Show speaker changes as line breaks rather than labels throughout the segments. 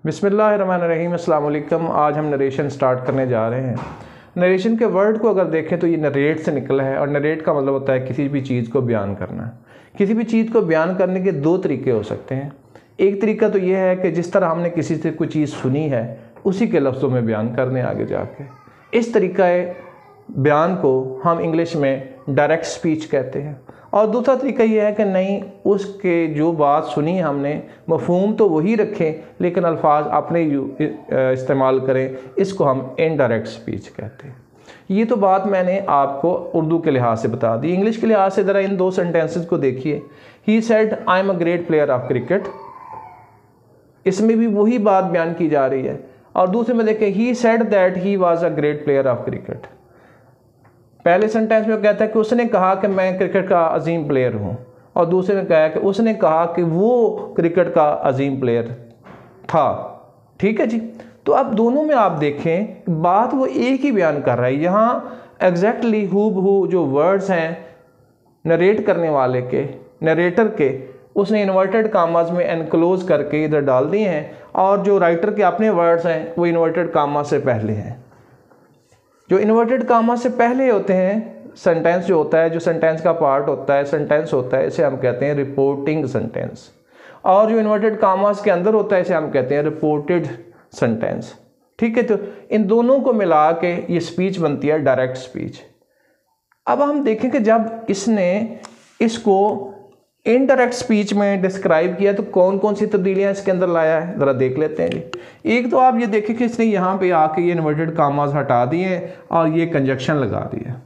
बिस्मिल्लाहिर्रहमानिर्रहीम, अस्सलाम वालेकुम। आज हम नरेशन स्टार्ट करने जा रहे हैं। नरेशन के वर्ड को अगर देखें तो ये नरेट से निकला है और नरेट का मतलब होता है किसी भी चीज़ को बयान करना। किसी भी चीज़ को बयान करने के दो तरीके हो सकते हैं। एक तरीका तो ये है कि जिस तरह हमने किसी से कोई चीज़ सुनी है उसी के लफ्ज़ों में बयान करने आगे जाके, इस तरीका बयान को हम इंग्लिश में डायरेक्ट स्पीच कहते हैं। और दूसरा तरीका ये है कि नहीं, उसके जो बात सुनी हमने मफहूम तो वही रखें लेकिन अल्फाज अपने इस्तेमाल करें, इसको हम इनडायरेक्ट स्पीच कहते हैं। ये तो बात मैंने आपको उर्दू के लिहाज से बता दी। इंग्लिश के लिहाज से ज़रा इन दो सेंटेंसेस को देखिए। He said I am a great player of cricket, इसमें भी वही बात बयान की जा रही है। और दूसरे में देखें, he said that he was a great player of cricket. पहले सेंटेंस में कहता है कि उसने कहा कि मैं क्रिकेट का अजीम प्लेयर हूँ, और दूसरे में कहा कि उसने कहा कि वो क्रिकेट का अजीम प्लेयर था। ठीक है जी। तो अब दोनों में आप देखें बात वो एक ही बयान कर रहा है। यहाँ एग्जैक्टली हूबहू जो वर्ड्स हैं नरेट करने वाले के, नरेटर के, उसने इन्वर्टेड कामाज में एनक्लोज करके इधर डाल दिए हैं, और जो राइटर के अपने वर्ड्स हैं वो इन्वर्टेड कामा से पहले हैं। जो इन्वर्टेड कामा से पहले होते हैं, सेंटेंस जो होता है, जो सेंटेंस का पार्ट होता है, सेंटेंस होता है, इसे हम कहते हैं रिपोर्टिंग सेंटेंस। और जो इन्वर्टेड कामास के अंदर होता है इसे हम कहते हैं रिपोर्टेड सेंटेंस। ठीक है। तो इन दोनों को मिला के ये स्पीच बनती है डायरेक्ट स्पीच। अब हम देखें कि जब इसने इसको इनडायरेक्ट स्पीच में डिस्क्राइब किया तो कौन कौन सी तब्दीलियां इसके अंदर लाया है, ज़रा देख लेते हैं जी। एक तो आप ये देखें कि इसने यहाँ पे आके ये इन्वर्टेड कामाज हटा दिए और ये कंजक्शन लगा दिया।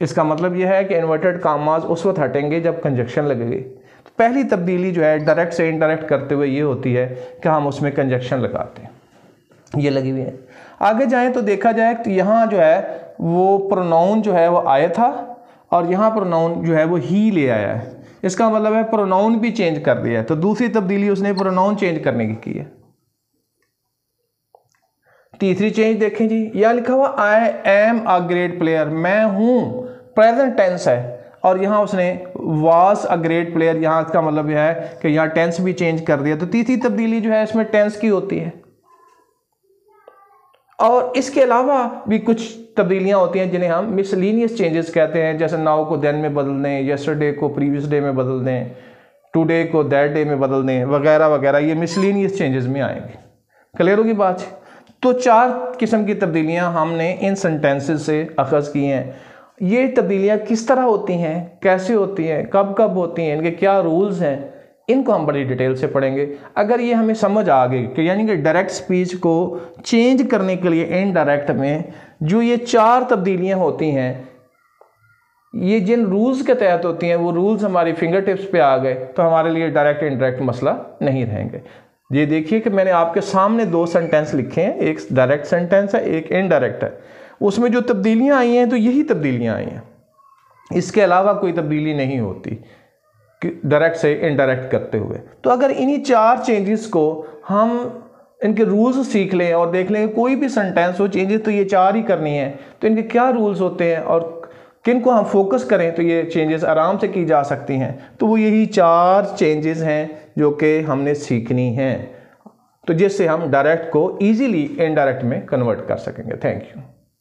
इसका मतलब ये है कि इन्वर्टेड कामाज उस वक्त हटेंगे जब कंजक्शन लगेगी। तो पहली तब्दीली जो है डायरेक्ट से इनडायरेक्ट करते हुए ये होती है कि हम उसमें कंजक्शन लगाते हैं। ये लगी हुई है। आगे जाएँ तो देखा जाए तो यहाँ जो है वो प्रोनाउन जो है वो आया था, और यहाँ प्रोनाउन जो है वो ही ले आया है। इसका मतलब है प्रोनाउन भी चेंज कर दिया है। तो दूसरी तब्दीली उसने प्रोनाउन चेंज करने की है। तीसरी चेंज देखें जी, यह लिखा हुआ I am a great player, मैं हूं, प्रेजेंट टेंस है, और यहां उसने वाज अ ग्रेट प्लेयर, यहां इसका मतलब यह है कि यहां टेंस भी चेंज कर दिया। तो तीसरी तब्दीली जो है इसमें टेंस की होती है। और इसके अलावा भी कुछ तब्दीलियां होती हैं जिन्हें हम मिसलीनियस चेंजेस कहते हैं, जैसे नाउ को देन में बदल दें, यस्टरडे को प्रीवियस डे में बदल दें, टुडे को दैट डे में बदल दें, वगैरह वगैरह। ये मिसलीनियस चेंजेस में आएंगे। क्लियर होगी बात। तो चार किस्म की तब्दीलियां हमने इन सेंटेंसेस से अखज़ की हैं। ये तब्दीलियां किस तरह होती हैं, कैसे होती हैं, कब कब होती हैं, इनके क्या रूल्स हैं, इनको हम बड़ी डिटेल से पढ़ेंगे। अगर ये हमें समझ आ गई कि यानी कि डायरेक्ट स्पीच को चेंज करने के लिए इनडायरेक्ट में जो ये चार तब्दीलियां होती हैं, ये जिन रूल्स के तहत होती हैं, वो रूल्स हमारी फिंगर टिप्स पे आ गए तो हमारे लिए डायरेक्ट इनडायरेक्ट मसला नहीं रहेंगे। ये देखिए कि मैंने आपके सामने दो सेंटेंस लिखे हैं, एक डायरेक्ट सेंटेंस है, एक इनडायरेक्ट है। उसमें जो तब्दीलियाँ आई हैं तो यही तब्दीलियाँ आई हैं, इसके अलावा कोई तब्दीली नहीं होती डायरेक्ट से इनडायरेक्ट करते हुए। तो अगर इन्हीं चार चेंजेस को हम इनके रूल्स सीख लें और देख लें कोई भी सेंटेंस हो, चेंजेस तो ये चार ही करनी है, तो इनके क्या रूल्स होते हैं और किन को हम फोकस करें तो ये चेंजेस आराम से की जा सकती हैं। तो वो यही चार चेंजेस हैं जो कि हमने सीखनी हैं, तो जिससे हम डायरेक्ट को ईजीली इनडायरेक्ट में कन्वर्ट कर सकेंगे। Thank you.